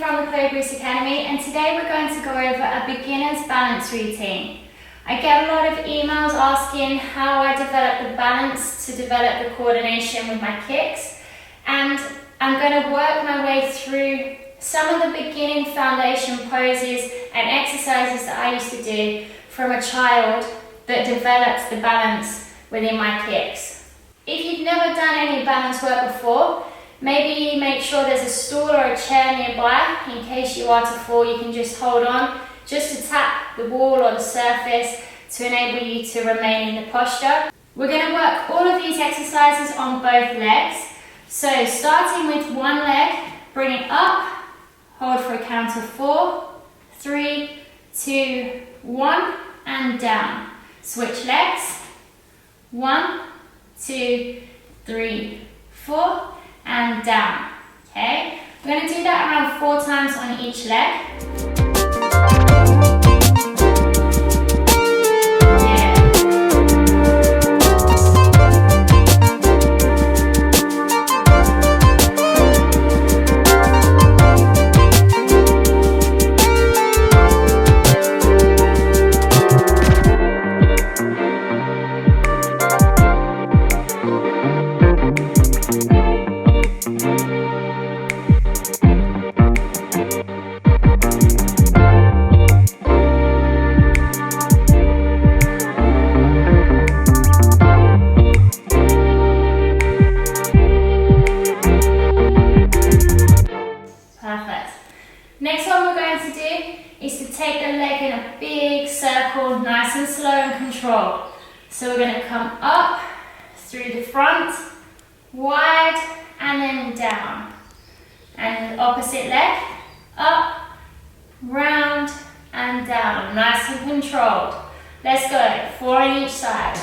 from the Pilates Academy, and today we're going to go over a beginner's balance routine. I get a lot of emails asking how I develop the balance to develop the coordination with my kicks, and I'm going to work my way through some of the beginning foundation poses and exercises that I used to do from a child that developed the balance within my kicks. If you've never done any balance work before, maybe make sure there's a stool or a chair nearby. In case you are to fall, you can just hold on, just to tap the wall or the surface to enable you to remain in the posture. We're going to work all of these exercises on both legs. So starting with one leg, bring it up, hold for a count of 4, 3, 2, 1, and down. Switch legs, 1, 2, 3, 4, and down. Okay, we're going to do that around 4 times on each leg. Next one we're going to do is to take the leg in a big circle, nice and slow and controlled. So we're going to come up, through the front, wide, and then down. And the opposite leg, up, round, and down. Nice and controlled. Let's go, 4 on each side.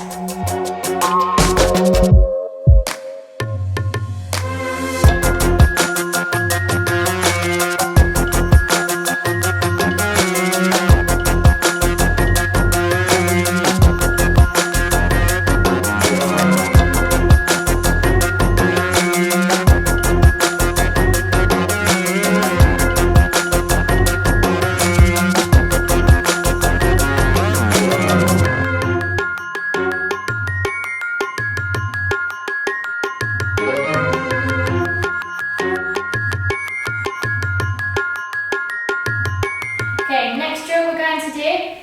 Okay, next drill we're going to do,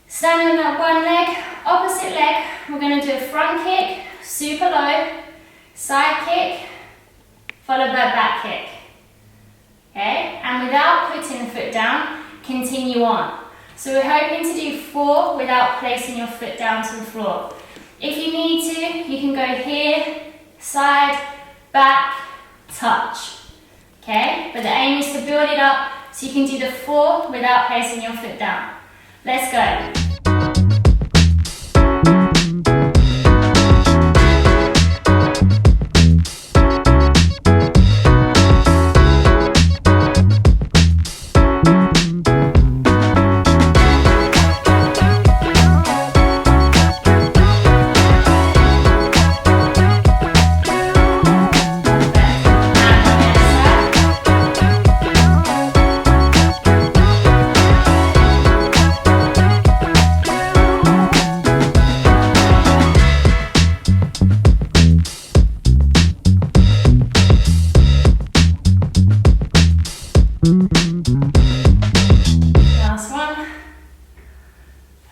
standing on that one leg, opposite leg, we're going to do a front kick, super low, side kick, followed by back kick. Okay, and without putting the foot down, continue on. So we're hoping to do 4 without placing your foot down to the floor. If you need to, you can go here, side, back, touch. Okay, but the aim is to build it up so you can do the 4 without placing your foot down. Let's go. Last one.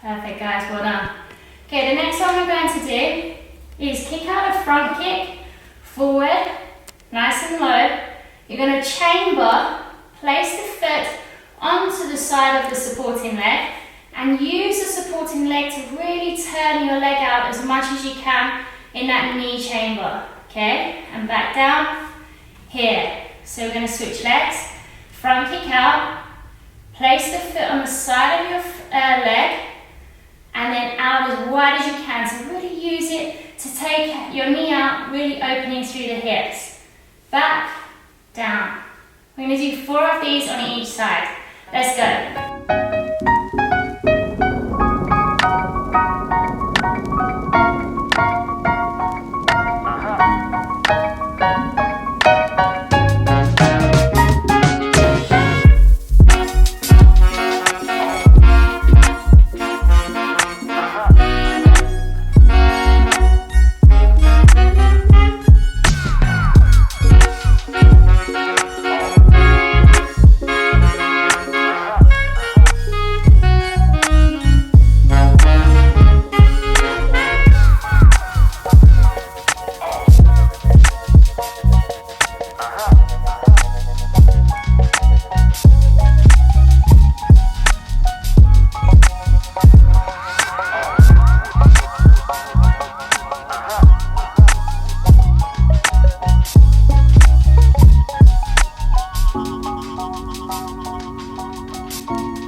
Perfect, guys, well done. Okay, the next one we're going to do is kick out a front kick, forward, nice and low. You're going to chamber, place the foot onto the side of the supporting leg, and use the supporting leg to really turn your leg out as much as you can in that knee chamber. Okay, and back down here. So we're going to switch legs. Front kick out, place the foot on the side of your leg, and then out as wide as you can. So really use it to take your knee out, really opening through the hips. Back, down. We're going to do 4 of these on each side. Let's go.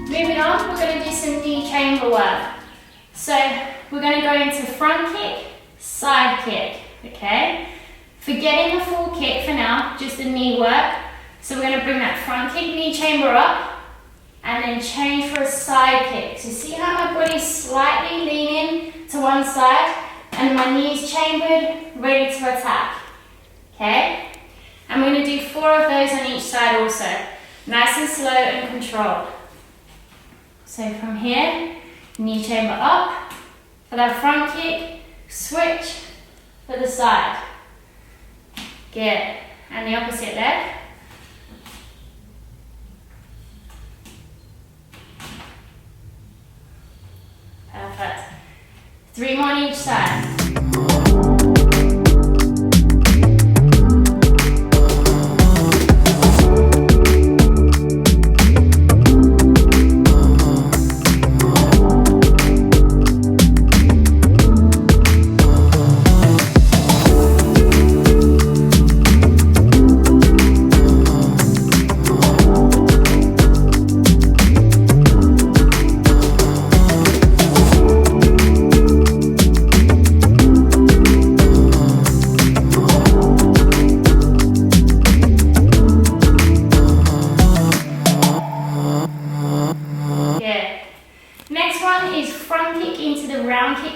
Moving on, we're going to do some knee chamber work. So we're going to go into front kick, side kick, okay? Forgetting the full kick for now, just the knee work. So we're going to bring that front kick, knee chamber up, and then change for a side kick. So see how my body's slightly leaning to one side, and my knees chambered, ready to attack, okay? And we're going to do 4 of those on each side also. Nice and slow and controlled. So from here, knee chamber up for that front kick, switch for the side. Good. And the opposite leg. Perfect. 3 more on each side.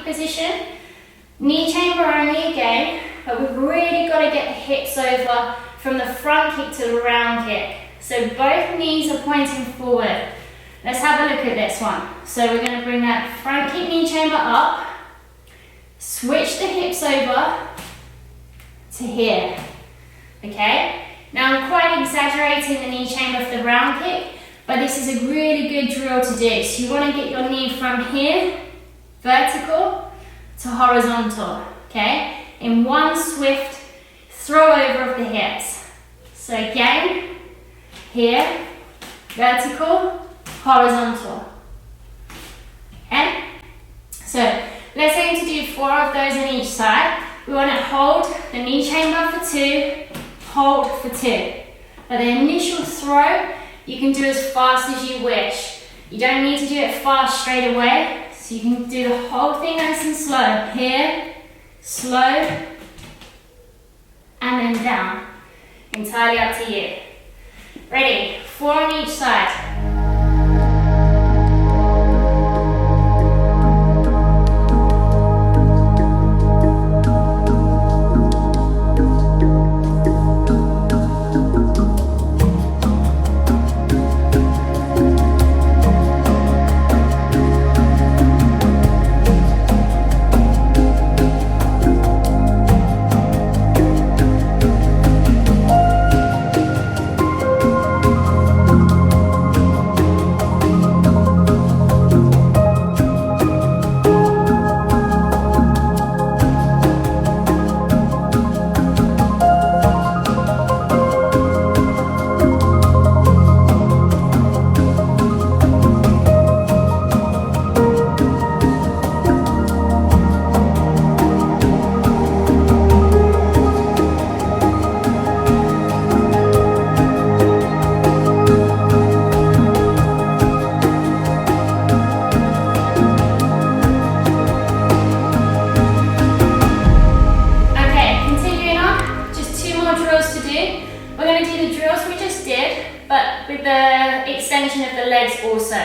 Position. Knee chamber only again, but we've really got to get the hips over from the front kick to the round kick. So both knees are pointing forward. Let's have a look at this one. So we're going to bring that front kick knee chamber up, switch the hips over to here. Okay? Now I'm quite exaggerating the knee chamber for the round kick, but this is a really good drill to do. So you want to get your knee from here, vertical to horizontal, okay? In one swift throw over of the hips. So again, here, vertical, horizontal. Okay? So let's aim to do 4 of those on each side. We want to hold the knee chamber for 2, hold for 2. For the initial throw, you can do as fast as you wish. You don't need to do it fast straight away. So you can do the whole thing nice and slow. Here, slow, and then down. Entirely up to you. Ready? 4 on each side. With the extension of the legs also.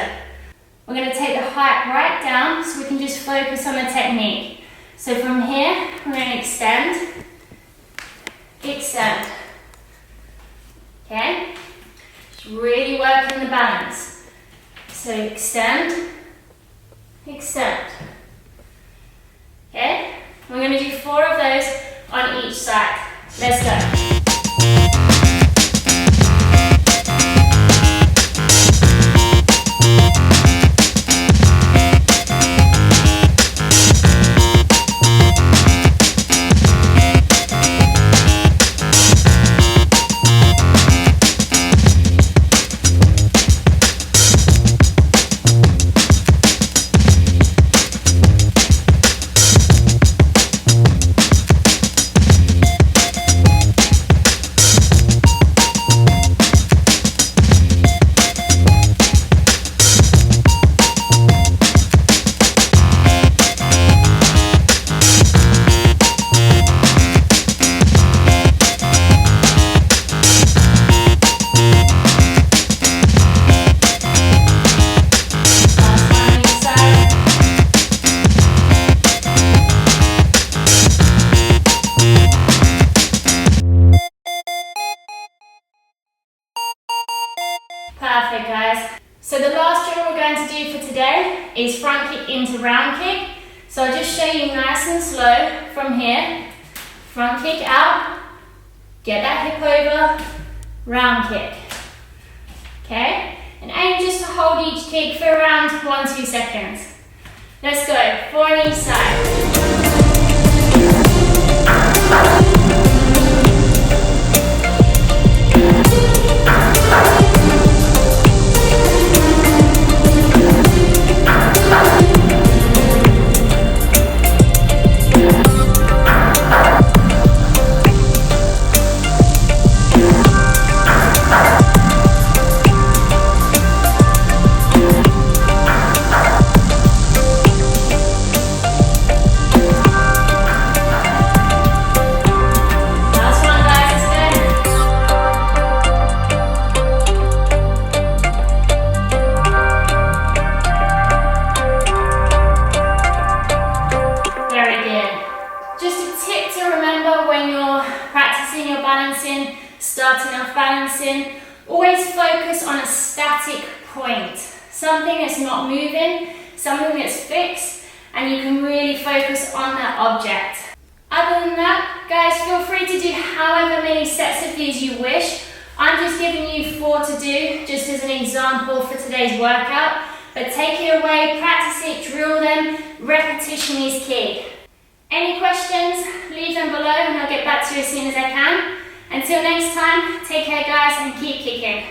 We're going to take the height right down so we can just focus on the technique. So from here, we're going to extend, extend. Okay? Just really working the balance. So extend, extend. Okay? We're going to do 4 of those on each side. Let's go. Perfect, guys. So the last drill we're going to do for today is front kick into round kick. So I'll just show you nice and slow from here. Front kick out, get that hip over, round kick. Okay? And aim just to hold each kick for around 1-2 seconds. Let's go, 4 on each side. Starting off balancing, always focus on a static point, something that's not moving, something that's fixed, and you can really focus on that object. Other than that, guys, feel free to do however many sets of these you wish. I'm just giving you 4 to do, just as an example for today's workout, but take it away, practice it, drill them, repetition is key. Any questions, leave them below and I'll get back to you as soon as I can. Until next time, take care guys and keep kicking.